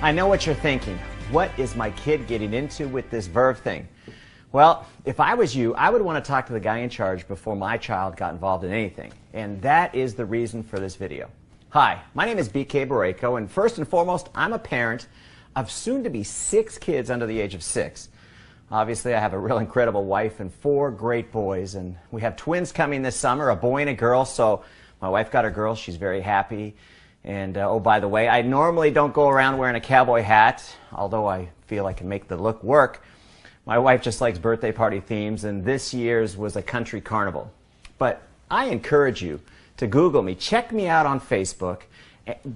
I know what you're thinking. What is my kid getting into with this Verve thing? Well, if I was you, I would want to talk to the guy in charge before my child got involved in anything. And that is the reason for this video. Hi, my name is BK Boreyko, and first and foremost, I'm a parent of soon-to-be 6 kids under the age of 6. Obviously, I have a real incredible wife and 4 great boys, and we have twins coming this summer, a boy and a girl, so my wife got her girl. She's very happy. And, oh, by the way, I normally don't go around wearing a cowboy hat, although I feel I can make the look work. My wife just likes birthday party themes, and this year's was a country carnival. But I encourage you to Google me, check me out on Facebook,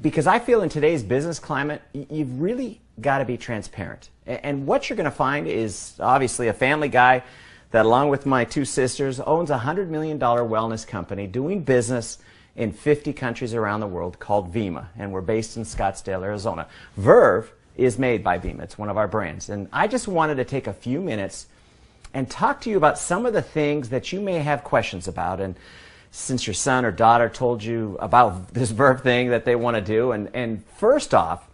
because I feel in today's business climate, you've really got to be transparent. And what you're going to find is obviously a family guy that, along with my 2 sisters, owns a $100 million wellness company doing business in 50 countries around the world called VEMMA, and we're based in Scottsdale, Arizona. Verve is made by VEMMA. It's one of our brands. And I just wanted to take a few minutes and talk to you about some of the things that you may have questions about. And since your son or daughter told you about this Verve thing that they want to do, and first off,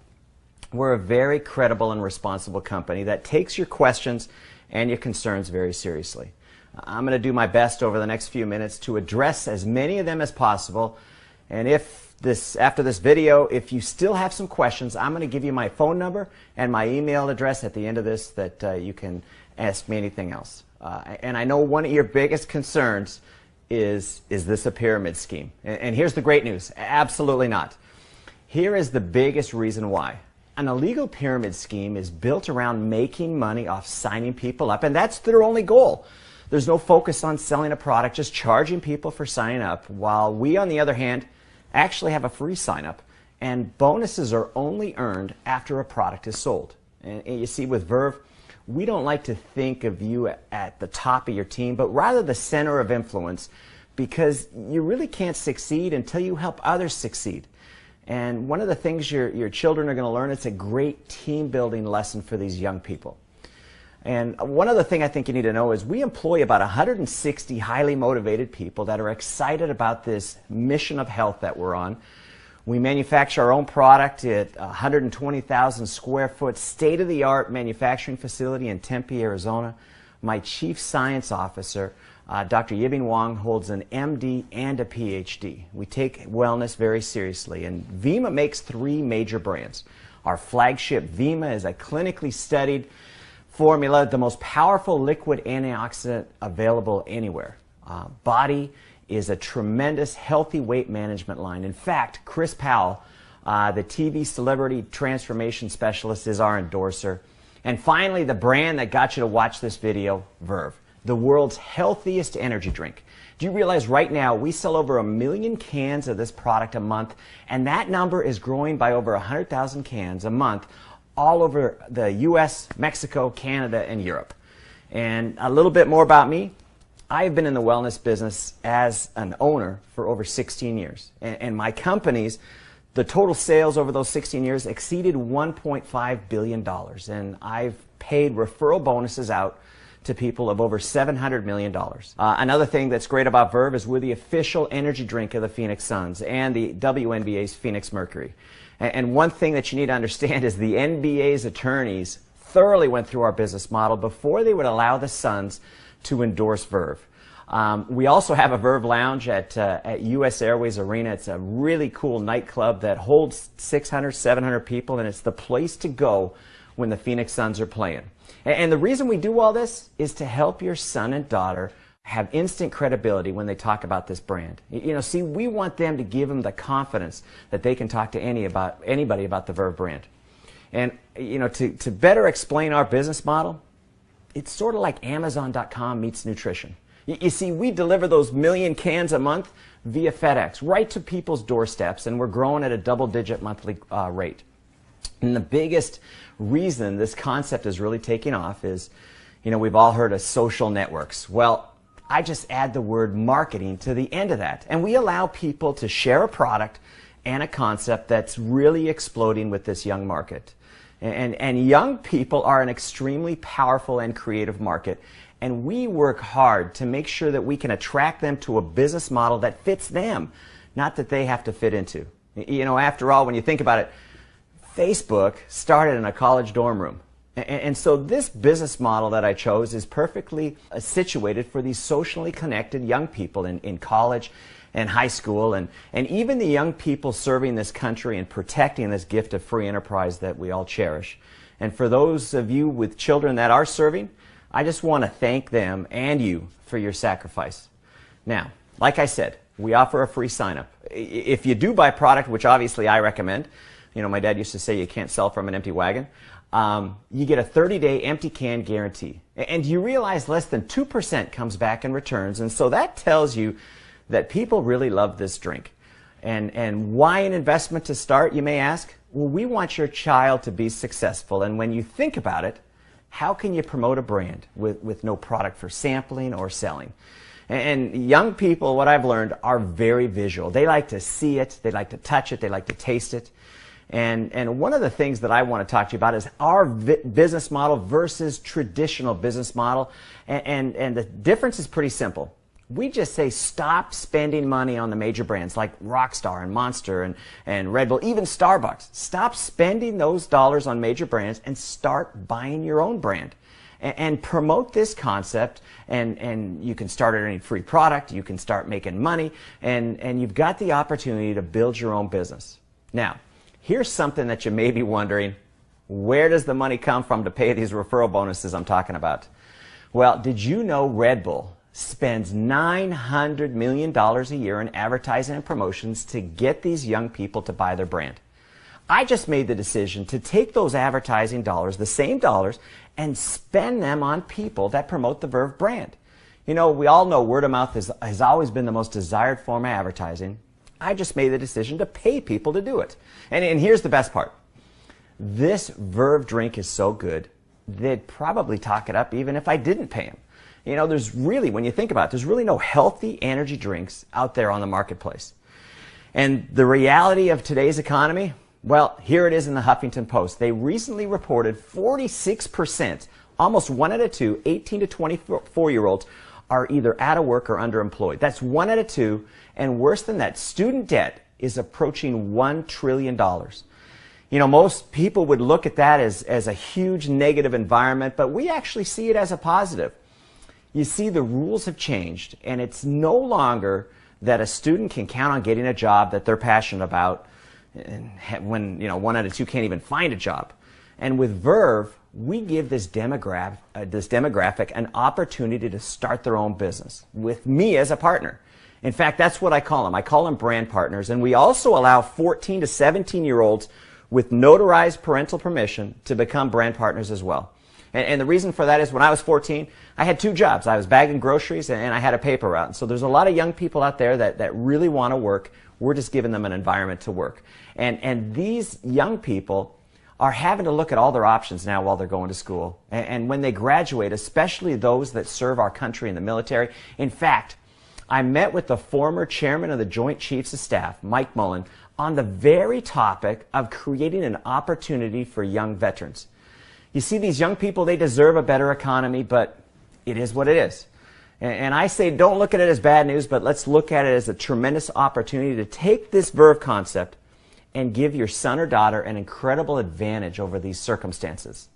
we're a very credible and responsible company that takes your questions and your concerns very seriously. I'm going to do my best over the next few minutes to address as many of them as possible. And after this video, if you still have some questions, I'm going to give you my phone number and my email address at the end of this that you can ask me anything else. And I know one of your biggest concerns is this a pyramid scheme? And here's the great news. Absolutely not. Here is the biggest reason why. An illegal pyramid scheme is built around making money off signing people up, and that's their only goal. There's no focus on selling a product, just charging people for signing up, while we, on the other hand, actually have a free sign-up, and bonuses are only earned after a product is sold. And you see, with Verve, we don't like to think of you at the top of your team, but rather the center of influence, because you really can't succeed until you help others succeed. And one of the things your children are going to learn, it's a great team-building lesson for these young people. And one other thing I think you need to know is we employ about 160 highly motivated people that are excited about this mission of health that we're on. We manufacture our own product at 120,000 square foot state-of-the-art manufacturing facility in Tempe, Arizona. My chief science officer, Dr. Yibing Wang, holds an MD and a PhD. We take wellness very seriously, and VEMMA makes 3 major brands. Our flagship VEMMA is a clinically studied formula, the most powerful liquid antioxidant available anywhere. Body is a tremendous healthy weight management line. In fact, Chris Powell, the TV celebrity transformation specialist, is our endorser. And finally, the brand that got you to watch this video, Verve, the world's healthiest energy drink. Do you realize right now we sell over 1 million cans of this product a month, and that number is growing by over 100,000 cans a month all over the US, Mexico, Canada, and Europe. And a little bit more about me. I've been in the wellness business as an owner for over 16 years. And my companies, the total sales over those 16 years exceeded $1.5 billion. And I've paid referral bonuses out to people of over $700 million. Another thing that's great about Verve is we're the official energy drink of the Phoenix Suns and the WNBA's Phoenix Mercury. And one thing that you need to understand is the NBA's attorneys thoroughly went through our business model before they would allow the Suns to endorse Verve. We also have a Verve Lounge at US Airways Arena. It's a really cool nightclub that holds 600, 700 people, and it's the place to go when the Phoenix Suns are playing. And the reason we do all this is to help your son and daughter have instant credibility when they talk about this brand. You know, see, we want them to give them the confidence that they can talk to anybody about the Verve brand. And, you know, to better explain our business model, it's sort of like Amazon.com meets nutrition. You see, we deliver those 1 million cans a month via FedEx right to people's doorsteps, and we're growing at a double-digit monthly rate. And the biggest reason this concept is really taking off is, you know, we've all heard of social networks. Well, I just add the word marketing to the end of that, and we allow people to share a product and a concept that's really exploding with this young market. And young people are an extremely powerful and creative market, and we work hard to make sure that we can attract them to a business model that fits them, not that they have to fit into. You know, after all, when you think about it, Facebook started in a college dorm room. And so this business model that I chose is perfectly situated for these socially connected young people in college and high school, and even the young people serving this country and protecting this gift of free enterprise that we all cherish. And for those of you with children that are serving, I just want to thank them and you for your sacrifice. Now, like I said, we offer a free sign-up. If you do buy product, which obviously I recommend, you know, my dad used to say you can't sell from an empty wagon, you get a 30-day empty can guarantee. And you realize less than 2% comes back in returns, and so that tells you that people really love this drink. And why an investment to start, you may ask? Well, we want your child to be successful, and when you think about it, how can you promote a brand with no product for sampling or selling? And young people, what I've learned, are very visual. They like to see it, they like to touch it, they like to taste it. And one of the things that I want to talk to you about is our business model versus traditional business model. And the difference is pretty simple. We just say stop spending money on the major brands like Rockstar and Monster and Red Bull, even Starbucks. Stop spending those dollars on major brands and start buying your own brand. And promote this concept, and you can start earning free product, you can start making money, and you've got the opportunity to build your own business. Now, here's something that you may be wondering, where does the money come from to pay these referral bonuses I'm talking about? Well, did you know Red Bull spends $900 million a year in advertising and promotions to get these young people to buy their brand? I just made the decision to take those advertising dollars, the same dollars, and spend them on people that promote the Verve brand. You know, we all know word of mouth has always been the most desired form of advertising. I just made the decision to pay people to do it. And here's the best part. This Verve drink is so good, they'd probably talk it up even if I didn't pay them. You know, there's really, when you think about it, there's really no healthy energy drinks out there on the marketplace. And the reality of today's economy, well, here it is in the Huffington Post. They recently reported 46%, almost 1 out of 2, 18 to 24-year-olds are either out of work or underemployed. That's 1 out of 2, and worse than that, student debt is approaching $1 trillion. You know, most people would look at that as a huge negative environment, but we actually see it as a positive. You see, the rules have changed, and it's no longer that a student can count on getting a job that they're passionate about when, you know, 1 out of 2 can't even find a job. And with Verve, we give this demographic an opportunity to start their own business with me as a partner. In fact, that's what I call them. I call them brand partners. And we also allow 14 to 17-year-olds with notarized parental permission to become brand partners as well. And the reason for that is when I was 14, I had 2 jobs. I was bagging groceries and I had a paper route. And so there's a lot of young people out there that really want to work. We're just giving them an environment to work. And these young people are having to look at all their options now while they're going to school. And when they graduate, especially those that serve our country in the military. In fact, I met with the former chairman of the Joint Chiefs of Staff, Mike Mullen, on the very topic of creating an opportunity for young veterans. You see, these young people, they deserve a better economy, but it is what it is. And I say don't look at it as bad news, but let's look at it as a tremendous opportunity to take this Verve concept and give your son or daughter an incredible advantage over these circumstances.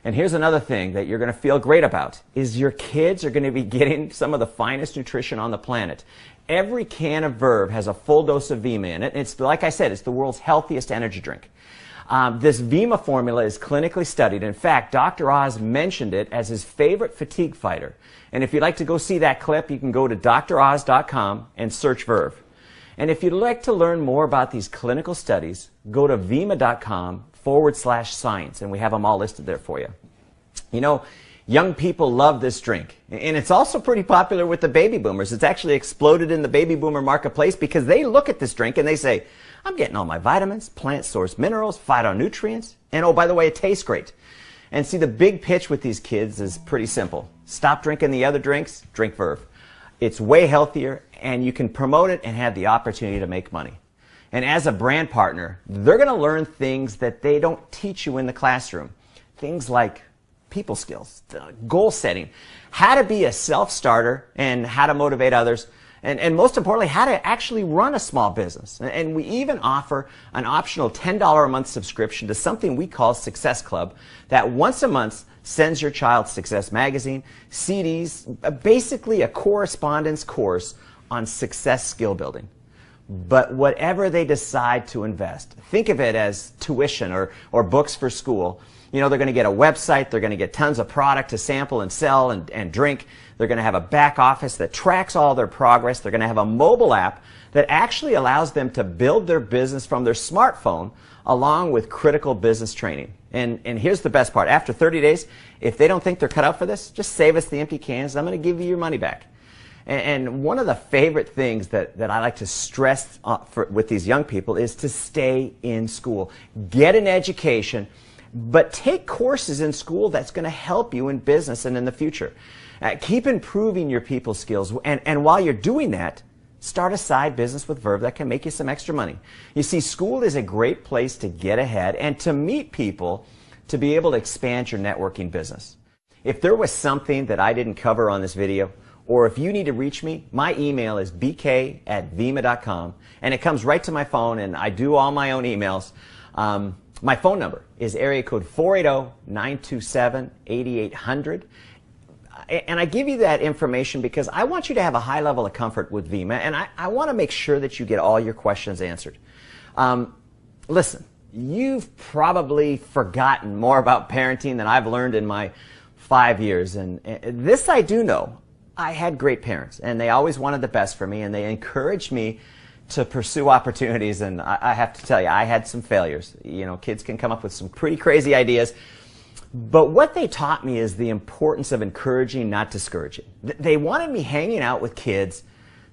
And here's another thing that you're going to feel great about, is your kids are going to be getting some of the finest nutrition on the planet. Every can of Verve has a full dose of VEMMA in it. It's, like I said, it's the world's healthiest energy drink. This VEMMA formula is clinically studied. In fact, Dr. Oz mentioned it as his favorite fatigue fighter. And if you'd like to go see that clip, you can go to droz.com and search Verve. And if you'd like to learn more about these clinical studies, go to VEMMA.com/science, and we have them all listed there for you. You know, young people love this drink, and it's also pretty popular with the baby boomers. It's actually exploded in the baby boomer marketplace because they look at this drink and they say, I'm getting all my vitamins, plant source minerals, phytonutrients, and oh, by the way, it tastes great. And see, the big pitch with these kids is pretty simple. Stop drinking the other drinks, drink Verve. It's way healthier, and you can promote it and have the opportunity to make money. And as a brand partner, they're going to learn things that they don't teach you in the classroom. Things like people skills, goal setting, how to be a self-starter, and how to motivate others. and most importantly, how to actually run a small business. And we even offer an optional $10 a month subscription to something we call Success Club that once a month sends your child Success Magazine, CDs, basically a correspondence course on success skill building. But whatever they decide to invest, think of it as tuition or books for school. You know, they're going to get a website, they're going to get tons of product to sample and sell and drink. They're going to have a back office that tracks all their progress. They're going to have a mobile app that actually allows them to build their business from their smartphone along with critical business training. And here's the best part. After 30 days, if they don't think they're cut out for this, just save us the empty cans. I'm going to give you your money back. And one of the favorite things that I like to stress with these young people is to stay in school. Get an education, but take courses in school that's going to help you in business and in the future. Keep improving your people skills. And while you're doing that, start a side business with Verve that can make you some extra money. You see, school is a great place to get ahead and to meet people to be able to expand your networking business. If there was something that I didn't cover on this video, or if you need to reach me, my email is bk@vemma.com, and it comes right to my phone, and I do all my own emails. My phone number is area code 480-927-8800. And I give you that information because I want you to have a high level of comfort with VEMMA, and I want to make sure that you get all your questions answered. Listen, you've probably forgotten more about parenting than I've learned in my 5 years, and this I do know. I had great parents, and they always wanted the best for me, and they encouraged me to pursue opportunities, and I have to tell you, I had some failures. You know, kids can come up with some pretty crazy ideas, but what they taught me is the importance of encouraging, not discouraging. They wanted me hanging out with kids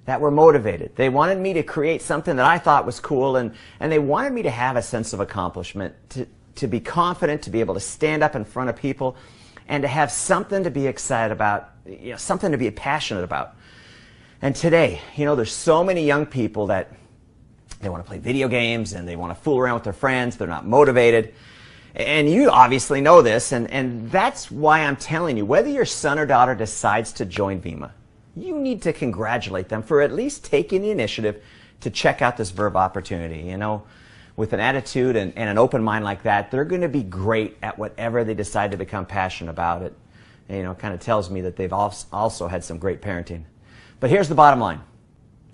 that were motivated. They wanted me to create something that I thought was cool, and they wanted me to have a sense of accomplishment, to be confident, to be able to stand up in front of people, and to have something to be excited about, you know, something to be passionate about. And today, you know, there's so many young people that they want to play video games and they want to fool around with their friends. They're not motivated. And you obviously know this, and that's why I'm telling you, whether your son or daughter decides to join VEMMA, you need to congratulate them for at least taking the initiative to check out this Verve opportunity. You know, with an attitude and an open mind like that, they're going to be great at whatever they decide to become passionate about it. And, you know, it kind of tells me that they've also had some great parenting. But here's the bottom line.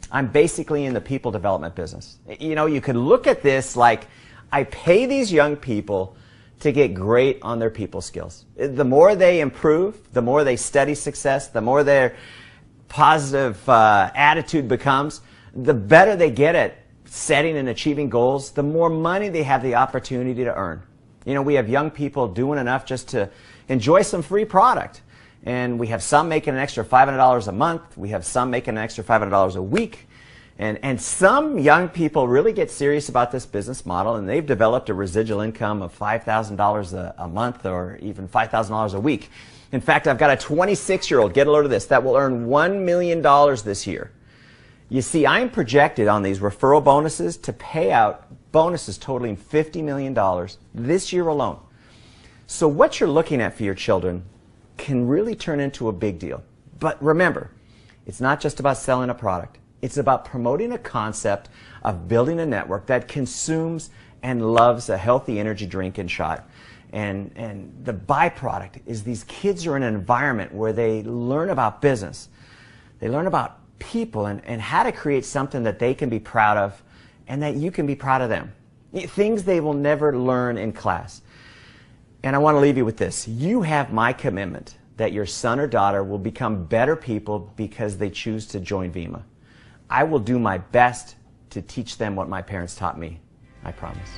I'm basically in the people development business. You know, you could look at this like I pay these young people to get great on their people skills. The more they improve, the more they study success, the more their positive attitude becomes, the better they get at setting and achieving goals, the more money they have the opportunity to earn. You know, we have young people doing enough just to enjoy some free product. And we have some making an extra $500 a month. We have some making an extra $500 a week. And some young people really get serious about this business model, and they've developed a residual income of $5,000 a month or even $5,000 a week. In fact, I've got a 26-year-old, get a load of this, that will earn $1 million this year. You see, I'm projected on these referral bonuses to pay out bonuses totaling $50 million this year alone. So what you're looking at for your children can really turn into a big deal. But remember, it's not just about selling a product. It's about promoting a concept of building a network that consumes and loves a healthy energy drink and shot. And the byproduct is these kids are in an environment where they learn about business. They learn about people and how to create something that they can be proud of and that you can be proud of them. Things they will never learn in class. And I want to leave you with this. You have my commitment that your son or daughter will become better people because they choose to join VEMMA. I will do my best to teach them what my parents taught me. I promise.